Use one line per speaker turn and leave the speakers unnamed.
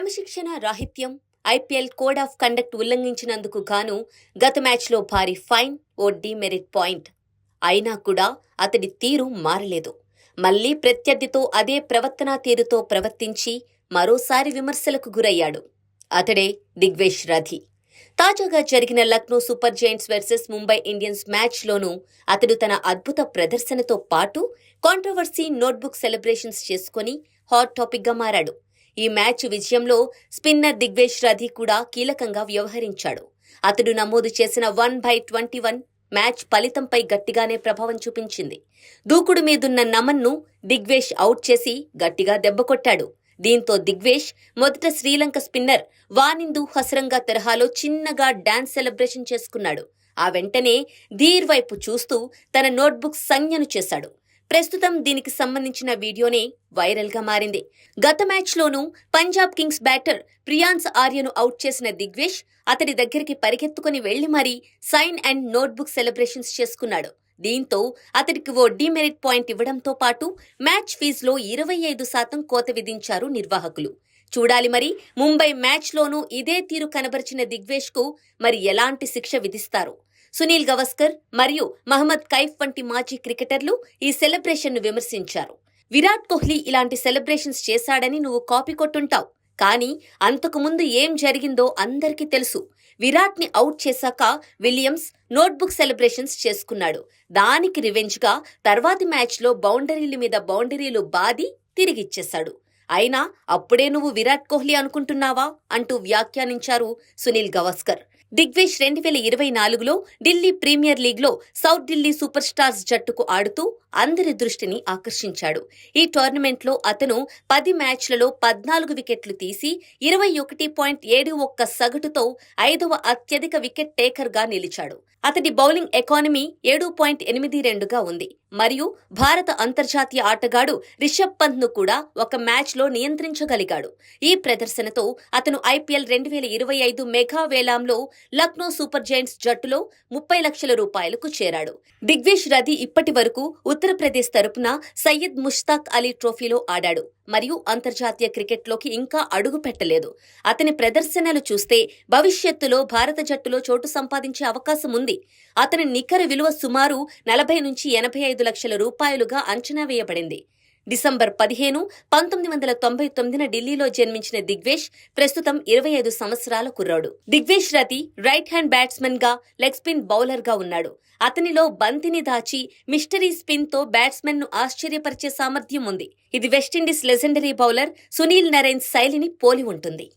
క్రమశిక్షణ రాహిత్యం, IPL code of conduct ఉల్లంఘించినందుకు గాను గత మ్యాచ్లో భారీ ఫైన్, ఓ డీమెరిట్ పాయింట్. అయినా కూడా అతడి తీరు మారలేదు. మళ్లీ ప్రత్యర్థితో అదే ప్రవర్తనా తీరుతో ప్రవర్తించి మరోసారి విమర్శలకు గురయ్యాడు. అతడే దిగ్వేష్ రథి. తాజాగా జరిగిన Lucknow super giants versus Mumbai Indians మ్యాచ్లోనూ అతడు తన అద్భుత ప్రదర్శనతో పాటు కాంట్రవర్సీ నోట్బుక్ సెలబ్రేషన్స్ చేసుకుని హాట్ టాపిక్గా మారాడు. ఈ మ్యాచ్ విజయంలో స్పిన్నర్ దిగ్వేష్ రథి కూడా కీలకంగా వ్యవహరించాడు. అతడు నమోదు చేసిన 1/21 మ్యాచ్ ఫలితంపై గట్టిగానే ప్రభావం చూపించింది. దూకుడు మీదున్న నమన్ను దిగ్వేష్ అవుట్ చేసి గట్టిగా దెబ్బకొట్టాడు. దీంతో దిగ్వేష్ మొదట శ్రీలంక స్పిన్నర్ వానిందు హసరంగా తరహాలో చిన్నగా డాన్స్ సెలబ్రేషన్ చేసుకున్నాడు. ఆ వెంటనే ధీర్ వైపు చూస్తూ తన నోట్బుక్ సంజ్ఞను చేశాడు. ప్రస్తుతం దీనికి సంబంధించిన వీడియోనే వైరల్గా మారింది. గత మ్యాచ్లోనూ పంజాబ్ కింగ్స్ బ్యాటర్ ప్రియాన్స్ ఆర్యను అవుట్ చేసిన దిగ్వేష్ అతడి దగ్గరికి పరిగెత్తుకుని వెళ్లి మరీ సైన్ అండ్ నోట్బుక్ సెలబ్రేషన్స్ చేసుకున్నాడు. దీంతో అతడికి ఓ డీమెరిట్ పాయింట్ ఇవ్వడంతో పాటు మ్యాచ్ ఫీజులో 25% కోత విధించారు నిర్వాహకులు. చూడాలి మరి ముంబై మ్యాచ్లోనూ ఇదే తీరు కనబరిచిన దిగ్వేష్కు మరి ఎలాంటి శిక్ష విధిస్తారు. సునీల్ గవాస్కర్ మరియు మహమ్మద్ కైఫ్ వంటి మాజీ క్రికెటర్లు ఈ సెలబ్రేషన్ను విమర్శించారు. విరాట్ కోహ్లీ ఇలాంటి సెలబ్రేషన్స్ చేశాడని నువ్వు కాపీ కొట్టుంటావు. కానీ అంతకుముందు ఏం జరిగిందో అందరికీ తెలుసు. విరాట్ని అవుట్ చేశాక విలియమ్స్ నోట్బుక్ సెలబ్రేషన్స్ చేసుకున్నాడు. దానికి రివెంజ్గా తర్వాతి మ్యాచ్లో బౌండరీల మీద బౌండరీలు బాది తిరిగిచ్చేశాడు. అయినా అప్పుడే నువ్వు విరాట్ కోహ్లీ అనుకుంటున్నావా అంటూ వ్యాఖ్యానించారు సునీల్ గవాస్కర్. దిగ్వేష్ 2024లో ఢిల్లీ ప్రీమియర్ లీగ్లో సౌత్ ఢిల్లీ సూపర్ స్టార్స్ జట్టుకు ఆడుతూ అందరి దృష్టిని ఆకర్షించాడు. ఈ టోర్నమెంట్లో అతను 10 మ్యాచ్లలో 14 వికెట్లు తీసి 21.71 సగటుతో 5వ అత్యధిక వికెట్ టేకర్గా నిలిచాడు. అతడి బౌలింగ్ ఎకానమీ 7.82గా ఉంది. మరియు భారత అంతర్జాతీయ ఆటగాడు రిషబ్ పంత్ను కూడా ఒక మ్యాచ్లో నియంత్రించగలిగాడు. ఈ ప్రదర్శనతో అతను ఐపీఎల్ 2025 మెగా వేలాంలో లక్నో సూపర్ జైంట్స్ జట్టులో 30 లక్షల రూపాయలకు చేరాడు. దిగ్వేష్ రథి ఇప్పటి వరకు ఉత్తరప్రదేశ్ తరపున సయ్యద్ ముష్తాక్ అలీ ట్రోఫీలో ఆడాడు మరియు అంతర్జాతీయ క్రికెట్లోకి ఇంకా అడుగు పెట్టలేదు. అతని ప్రదర్శనలు చూస్తే భవిష్యత్తులో భారత జట్టులో చోటు సంపాదించే అవకాశం ఉంది. అతని నికర విలువ సుమారు 40 నుంచి 85 లక్షల రూపాయలుగా అంచనా వేయబడింది. డిసెంబర్ 15, 1999న ఢిల్లీలో జన్మించిన దిగ్వేష్ ప్రస్తుతం 25 సంవత్సరాల కుర్రాడు. Digvesh Rathi right hand batsmen గా లెగ్ స్పిన్ బౌలర్ గా ఉన్నాడు. అతనిలో బంతిని దాచి మిస్టరీ స్పిన్ తో బ్యాట్స్మెన్ ను ఆశ్చర్యపరిచే సామర్థ్యం ఉంది. ఇది West Indies legendary bowler Sunil Narine శైలిని పోలి ఉంటుంది.